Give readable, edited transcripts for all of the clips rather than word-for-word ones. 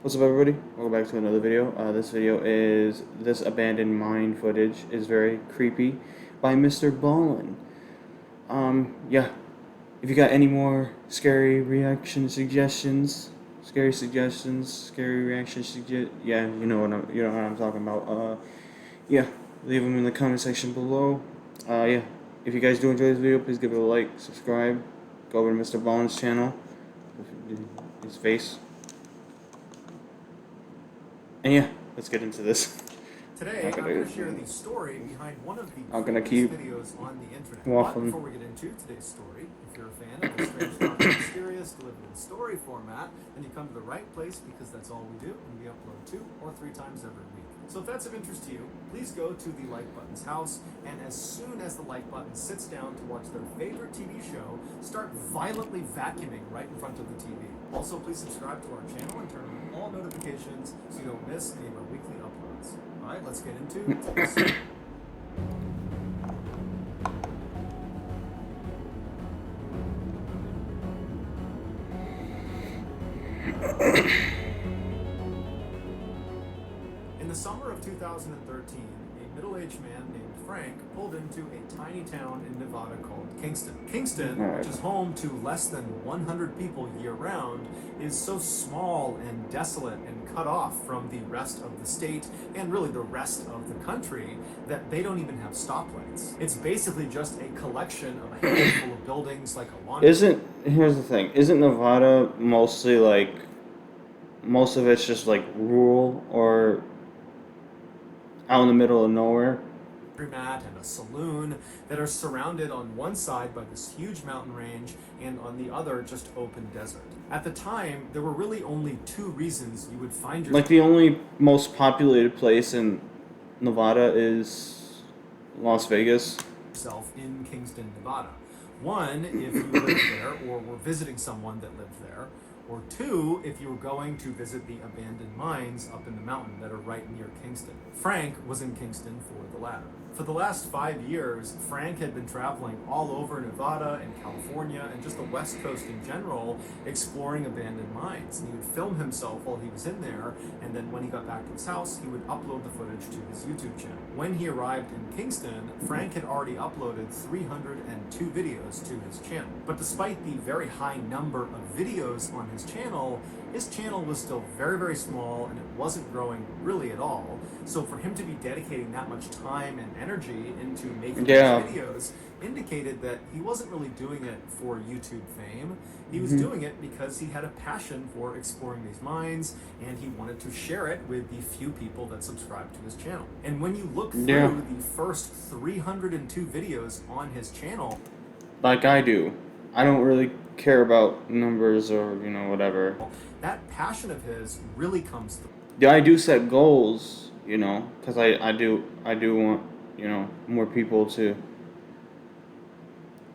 What's up, everybody? Welcome back to another video. This abandoned mine footage is very creepy by MrBallen. Yeah. If you got any more scary reaction suggestions, yeah, you know what I'm talking about. Yeah, leave them in the comment section below. Yeah. If you guys do enjoy this video, please give it a like, subscribe, go over to MrBallen's channel, his face. And yeah, let's get into this. Today, I'm going to share the story behind one of the keep videos on the internet. waffling. But before we get into today's story, if you're a fan of the strange, dark, and mysterious delivered in story format, then you come to the right place because that's all we do, and we upload 2 or 3 times every week. So if that's of interest to you, please go to the like button's house, and as soon as the like button sits down to watch their favorite TV show, start violently vacuuming right in front of the TV. Also, please subscribe to our channel and turn on all notifications so you don't miss any of our weekly uploads. Alright, let's get into today's story. In the summer of 2013, a middle-aged man named Frank pulled into a tiny town in Nevada called Kingston. Kingston, which is home to less than 100 people year-round, is so small and desolate and cut off from the rest of the state and really the rest of the country that they don't even have stoplights. It's basically just a collection of a handful of buildings like a laundry. Here's the thing, isn't Nevada mostly like, most of it's just like rural or out in the middle of nowhere? Mat and a saloon that are surrounded on one side by this huge mountain range and on the other just open desert. At the time, there were really only 2 reasons you would find yourself. Like the only most populated place in Nevada is Las Vegas. In Kingston, Nevada. One, if you lived there or were visiting someone that lived there, or 2, if you were going to visit the abandoned mines up in the mountain that are right near Kingston. Frank was in Kingston for the latter. For the last 5 years, Frank had been traveling all over Nevada and California and just the West Coast in general, exploring abandoned mines. And he would film himself while he was in there, and then when he got back to his house, he would upload the footage to his YouTube channel. When he arrived in Kingston, Frank had already uploaded 302 videos to his channel. But despite the very high number of videos on his channel was still very, very small, and it wasn't growing really at all. So for him to be dedicating that much time and energy into making these videos indicated that he wasn't really doing it for YouTube fame. He was doing it because he had a passion for exploring these mines, and he wanted to share it with the few people that subscribed to his channel. And when you look through the first 302 videos on his channel, like I do, I don't really care about numbers or, whatever. That passion of his really comes through. Yeah, I do set goals, because I do want, more people to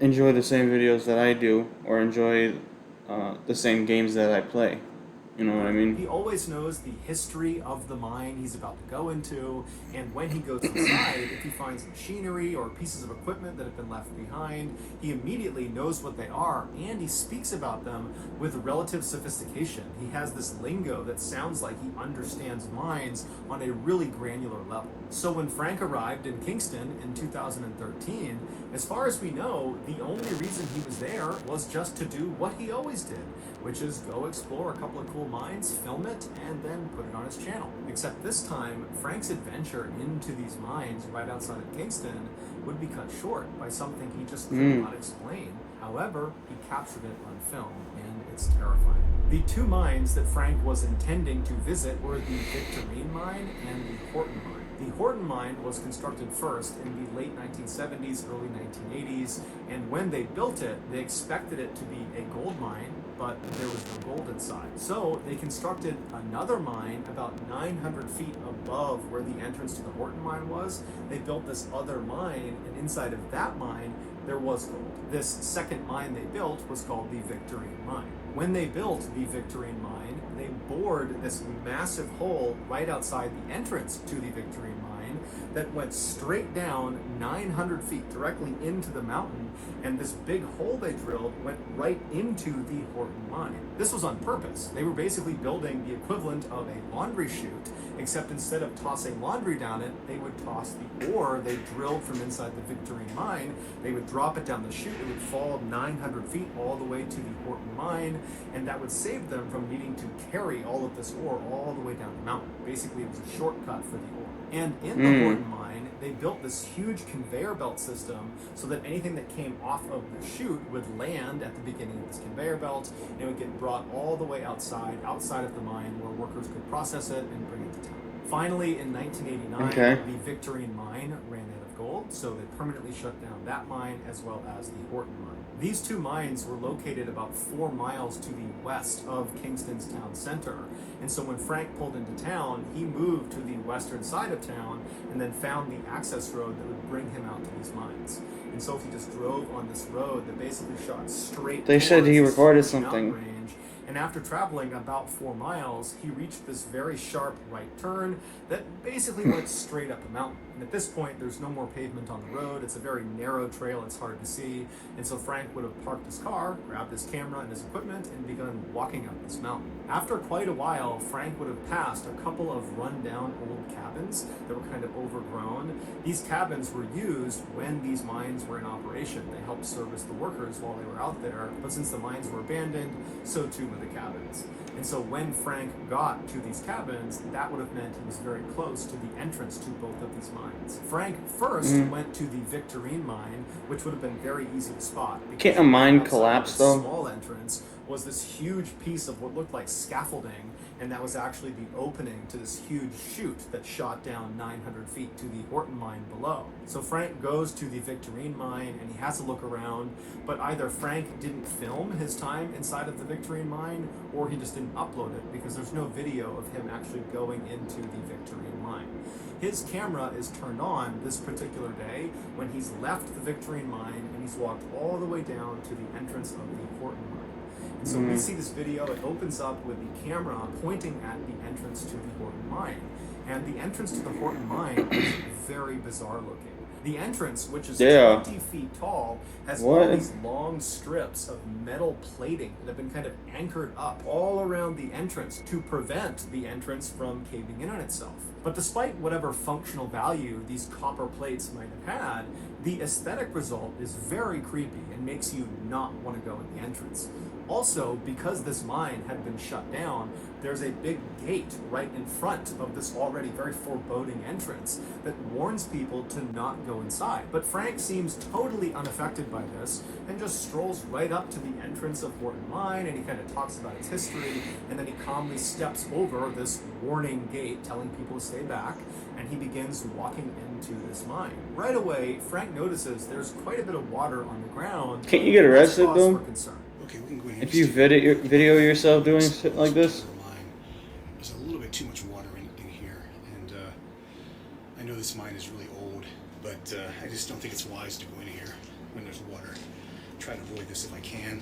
enjoy the same videos that I do, or enjoy the same games that I play. You know what I mean? He always knows the history of the mine he's about to go into, and when he goes inside, if he finds machinery or pieces of equipment that have been left behind, he immediately knows what they are, and he speaks about them with relative sophistication. He has this lingo that sounds like he understands mines on a really granular level. So when Frank arrived in Kingston in 2013, as far as we know, the only reason he was there was just to do what he always did, which is go explore a couple of cool mines, film it, and then put it on his channel. Except this time, Frank's adventure into these mines right outside of Kingston would be cut short by something he just could not explain. However, he captured it on film, and it's terrifying. The 2 mines that Frank was intending to visit were the Victorine mine and the Horton mine. The Horton mine was constructed first in the late 1970s, early 1980s, and when they built it, they expected it to be a gold mine, but there was no gold inside. So they constructed another mine about 900 feet above where the entrance to the Horton mine was. They built this other mine, and inside of that mine, there was gold. This second mine they built was called the Victorine mine. When they built the Victorine mine, they bored this massive hole right outside the entrance to the Victorine mine mine that went straight down 900 feet directly into the mountain, and this big hole they drilled went right into the Horton mine. This was on purpose. They were basically building the equivalent of a laundry chute, except instead of tossing laundry down it, they would toss the ore they drilled from inside the Victorine mine. They would drop it down the chute. It would fall 900 feet all the way to the Horton mine, and that would save them from needing to carry all of this ore all the way down the mountain. Basically, it was a shortcut for the ore. And in the Horton mine, they built this huge conveyor belt system so that anything that came off of the chute would land at the beginning of this conveyor belt, and it would get brought all the way outside of the mine where workers could process it and bring it to town. Finally, in 1989, the Victorine mine ran out of gold, so they permanently shut down that mine as well as the Horton mine. These two mines were located about 4 miles to the west of Kingston's town center. And so when Frank pulled into town, he moved to the western side of town and then found the access road that would bring him out to these mines. And so he just drove on this road that basically shot straight. They said he recorded something. Range. And after traveling about 4 miles, he reached this very sharp right turn that basically went straight up a mountain. And at this point, there's no more pavement on the road. It's a very narrow trail. It's hard to see. And so Frank would have parked his car, grabbed his camera and his equipment, and begun walking up this mountain. After quite a while, Frank would have passed a couple of run-down old cabins that were kind of overgrown. These cabins were used when these mines were in operation. They helped service the workers while they were out there. But since the mines were abandoned, so too were the cabins. And so when Frank got to these cabins, that would have meant he was very close to the entrance to both of these mines. Frank first went to the Victorine mine, which would have been very easy to spot. Can't a mine collapse though? Small entrance was this huge piece of what looked like scaffolding, and that was actually the opening to this huge chute that shot down 900 feet to the Horton mine below. So Frank goes to the Victorine mine and he has to look around, but either Frank didn't film his time inside of the Victorine mine, or he just didn't upload it because there's no video of him actually going into the Victorine mine. His camera is turned on this particular day when he's left the Victorine mine and he's walked all the way down to the entrance of the Horton mine. And so we see this video, it opens up with the camera pointing at the entrance to the Horton mine. And the entrance to the Horton mine is very bizarre looking. The entrance, which is 20 feet tall, has all these long strips of metal plating that have been kind of anchored up all around the entrance to prevent the entrance from caving in on itself. But despite whatever functional value these copper plates might have had, the aesthetic result is very creepy and makes you not want to go in the entrance. Also, because this mine had been shut down, there's a big gate right in front of this already very foreboding entrance that warns people to not go inside. But Frank seems totally unaffected by this and just strolls right up to the entrance of Horton Mine, and he kind of talks about its history, and then he calmly steps over this warning gate telling people to stay back, and he begins walking into this mine. Right away, Frank notices there's quite a bit of water on the ground. Can't you get arrested though? Okay, we can go ahead. If you video yourself doing shit like this? There's a little bit too much water in here, and I know this mine is really old, but I just don't think it's wise to go in here when there's water. Try to avoid this if I can.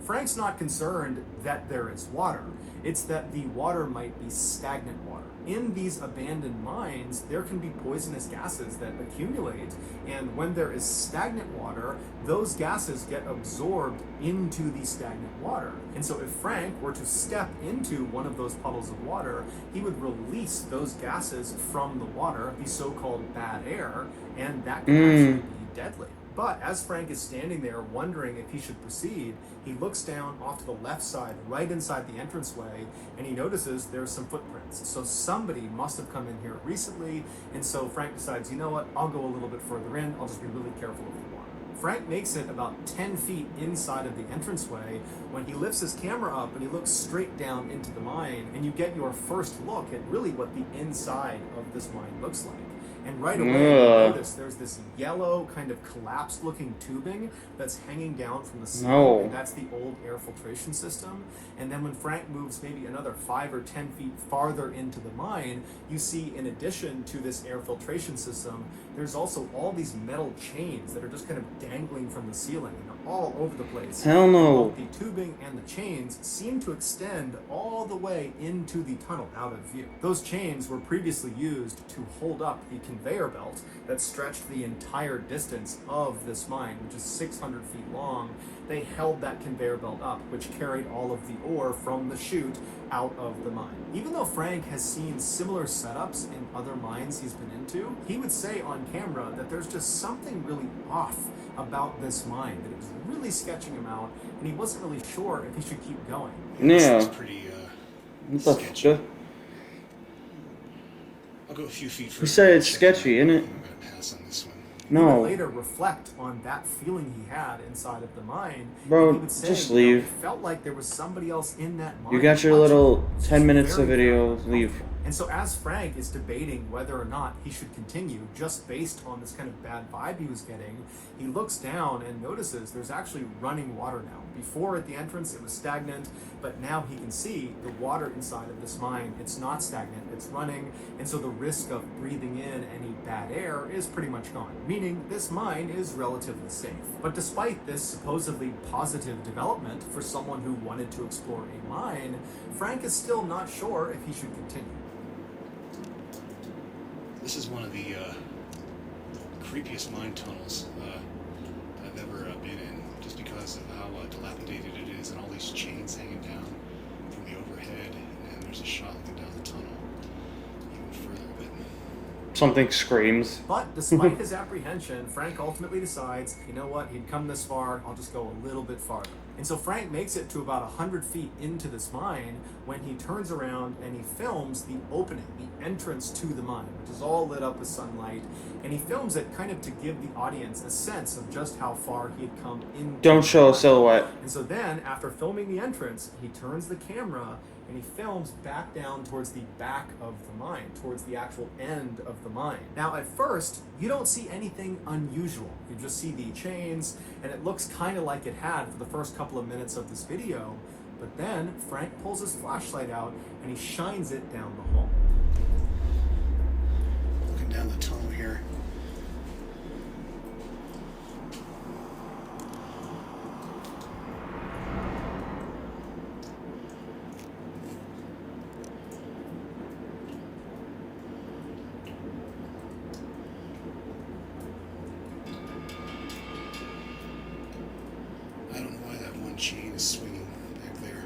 Frank's not concerned that there is water. It's that the water might be stagnant water. In these abandoned mines, there can be poisonous gases that accumulate, and when there is stagnant water, those gases get absorbed into the stagnant water. And so if Frank were to step into one of those puddles of water, he would release those gases from the water, the so-called bad air, and that can actually be deadly. But as Frank is standing there wondering if he should proceed, he looks down off to the left side, right inside the entranceway, and he notices there's some footprints. So somebody must have come in here recently, and so Frank decides, you know what, I'll go a little bit further in, I'll just be really careful of the water. Frank makes it about 10 feet inside of the entranceway when he lifts his camera up and he looks straight down into the mine, and you get your first look at really what the inside of this mine looks like. And right away, you notice there's this yellow kind of collapsed looking tubing that's hanging down from the ceiling. And that's the old air filtration system. And then when Frank moves maybe another 5 or 10 feet farther into the mine, you see in addition to this air filtration system, there's also all these metal chains that are just kind of dangling from the ceiling. And they're all over the place. Hell no. Both the tubing and the chains seem to extend all the way into the tunnel out of view. Those chains were previously used to hold up the conveyor belt that stretched the entire distance of this mine, which is 600 feet long. They held that conveyor belt up, which carried all of the ore from the chute out of the mine. Even though Frank has seen similar setups in other mines he's been into, he would say on camera that there's just something really off about this mine, that it was really sketching him out, and he wasn't really sure if he should keep going. This is pretty What the sketchy. fuck? I'll go a few feet further. You said it's sketchy, isn't it? I'm gonna pass on this one. He would No. later reflect on that feeling he had inside of the mine. Bro, and he would say, just you know, leave. it felt like there was somebody else in that mine. You got your watching. little It's 10 minutes very, of video, very uncomfortable. leave. And so as Frank is debating whether or not he should continue, just based on this kind of bad vibe he was getting, he looks down and notices there's actually running water now. Before at the entrance it was stagnant, but now he can see the water inside of this mine. It's not stagnant, it's running, and so the risk of breathing in any bad air is pretty much gone, meaning this mine is relatively safe. But despite this supposedly positive development for someone who wanted to explore a mine, Frank is still not sure if he should continue. This is one of the creepiest mine tunnels I've ever been in, just because of how dilapidated it is, and all these chains hanging down from the overhead, and there's a shot looking down the tunnel even further. But Something screams. But despite his apprehension, Frank ultimately decides, you know what, he'd come this far, I'll just go a little bit farther. And so Frank makes it to about 100 feet into this mine when he turns around and he films the opening, the entrance to the mine, which is all lit up with sunlight. And he films it kind of to give the audience a sense of just how far he had come into Don't the show a mine. silhouette. And so then, after filming the entrance, he turns the camera and he films back down towards the back of the mine, towards the actual end of the mine. Now, at first, you don't see anything unusual. You just see the chains, and it looks kind of like it had for the first couple of minutes of this video. But then, Frank pulls his flashlight out and he shines it down the hall. looking down the tunnel here, I don't know why that one chain is swinging back there.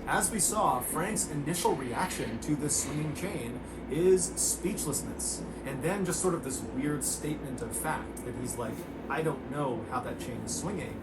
As we saw, Frank's initial reaction to this swinging chain is speechlessness, and then just sort of this weird statement of fact that he's like, I don't know how that chain is swinging.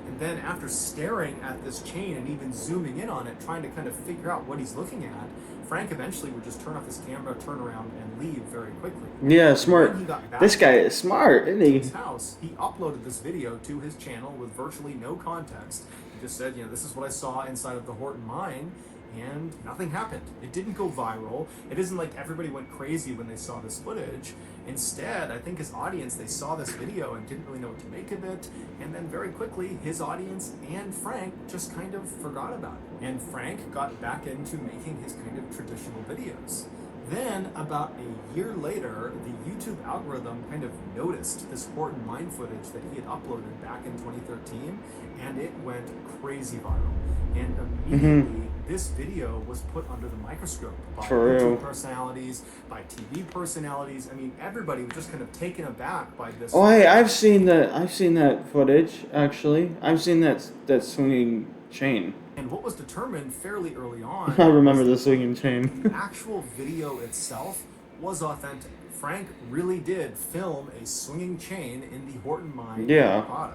And then after staring at this chain and even zooming in on it, trying to kind of figure out what he's looking at, Frank eventually would just turn off his camera, turn around, and leave very quickly. Yeah, smart. When he got back This guy is smart, isn't to he? his house, he uploaded this video to his channel with virtually no context. He just said, you know, this is what I saw inside of the Horton mine, and nothing happened. It didn't go viral. It isn't like everybody went crazy when they saw this footage. Instead, I think his audience, they saw this video and didn't really know what to make of it, and then very quickly, his audience and Frank just kind of forgot about it. And Frank got back into making his kind of traditional videos. Then, about a year later, the YouTube algorithm kind of noticed this Horton mine footage that he had uploaded back in 2013, and it went crazy viral. And immediately, this video was put under the microscope by For YouTube real. personalities, by TV personalities. I mean, everybody was just kind of taken aback by this. Oh, hey, I've seen that footage, actually. I've seen that swinging chain. And what was determined fairly early on I remember the was swinging chain. the actual video itself was authentic. Frank really did film a swinging chain in the Horton mine Yeah. in Nevada.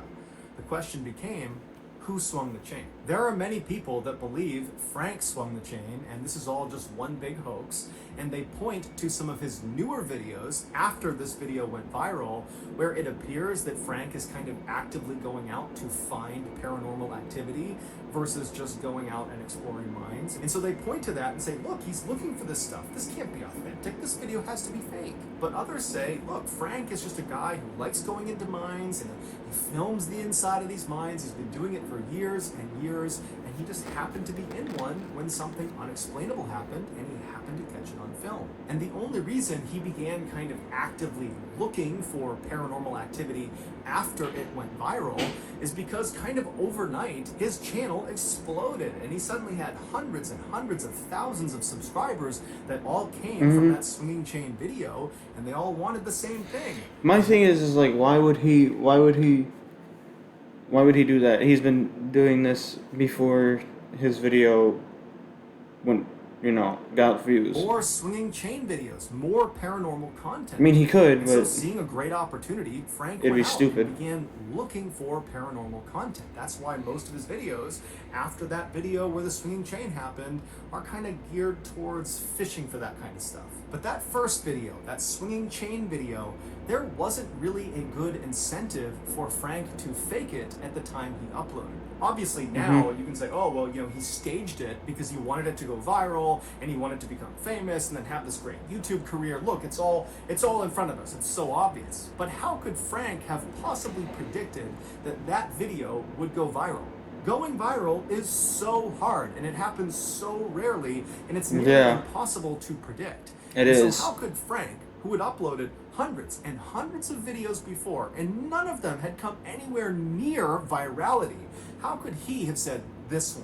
The question became, who swung the chain? There are many people that believe Frank swung the chain, and this is all just one big hoax, and they point to some of his newer videos after this video went viral, where it appears that Frank is kind of actively going out to find paranormal activity versus just going out and exploring mines. And so they point to that and say, look, he's looking for this stuff. This can't be authentic. This video has to be fake. But others say, look, Frank is just a guy who likes going into mines and he films the inside of these mines. He's been doing it for for years and years, and he just happened to be in one when something unexplainable happened, and he happened to catch it on film. And the only reason he began kind of actively looking for paranormal activity after it went viral is because kind of overnight his channel exploded, and he suddenly had hundreds and hundreds of thousands of subscribers that all came from that swinging chain video, and they all wanted the same thing. My thing is like, why would he do that? He's been doing this before his video went, got views. More swinging chain videos, more paranormal content. I mean, he could, And so but seeing a great opportunity, Frank it'd went be out stupid. and began looking for paranormal content. That's why most of his videos, after that video where the swinging chain happened, are kind of geared towards fishing for that kind of stuff. But that first video, that swinging chain video, there wasn't really a good incentive for Frank to fake it at the time he uploaded. Obviously now you can say, oh, well, he staged it because he wanted it to go viral and he wanted to become famous and then have this great YouTube career. Look, it's all in front of us. It's so obvious. But how could Frank have possibly predicted that that video would go viral? Going viral is so hard, and it happens so rarely, and it's nearly impossible to predict. It is. So how could Frank, who had uploaded hundreds and hundreds of videos before, and none of them had come anywhere near virality, how could he have said, this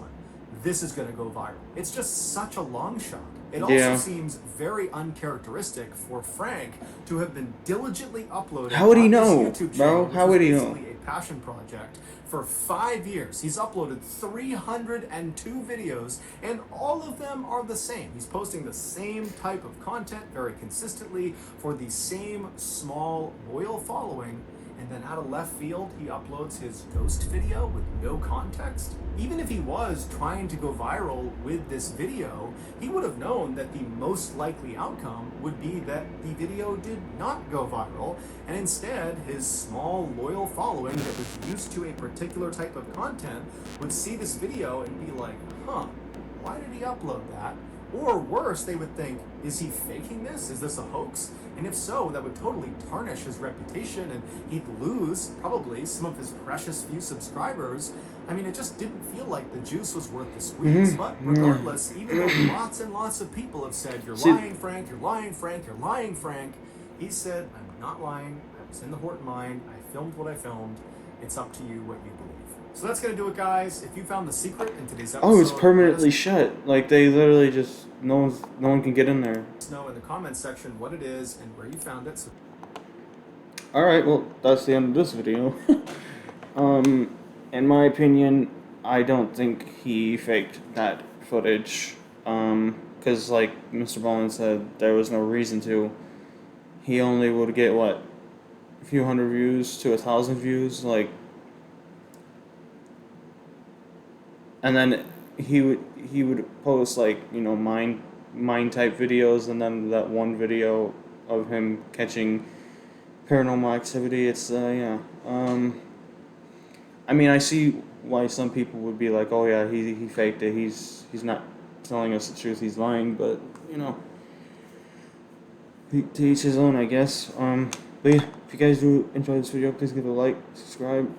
is going to go viral? It's just such a long shot. It also seems very uncharacteristic for Frank to have been diligently uploading. How would he know, YouTube bro? channel, How would he know? A passion project for 5 years. He's uploaded 302 videos, and all of them are the same. He's posting the same type of content very consistently for the same small, loyal following. And then out of left field, he uploads his ghost video with no context. Even if he was trying to go viral with this video, he would have known that the most likely outcome would be that the video did not go viral, and instead his small, loyal following that was used to a particular type of content would see this video and be like, huh, why did he upload that? Or worse, they would think, is he faking this? Is this a hoax? And if so, that would totally tarnish his reputation, and he'd lose probably some of his precious few subscribers. I mean, it just didn't feel like the juice was worth the squeeze. But regardless, even though lots and lots of people have said, you're lying, Frank, you're lying, Frank, you're lying, Frank, he said, I'm not lying. I was in the Horton mine. I filmed what I filmed. It's up to you what you believe. So that's going to do it, guys. If you found the secret in today's episode... Oh, it's permanently shut. Like, they literally just... No one can get in there. Let us know in the comments section what it is and where you found it. Alright, well, that's the end of this video. In my opinion, I don't think he faked that footage. Because, like MrBallen said, there was no reason to. He only would get, what, a few hundred views to 1,000 views, like... And then he would post, like, mine type videos, and then that one video of him catching paranormal activity. It's I mean, I see why some people would be like, oh yeah, he faked it, he's not telling us the truth, he's lying, but to each his own, I guess. But yeah, if you guys do enjoy this video, please give it a like, subscribe,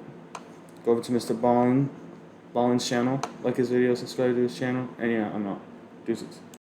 go over to MrBallen's channel, like his video, subscribe to his channel, and yeah, I'm out. Deuces.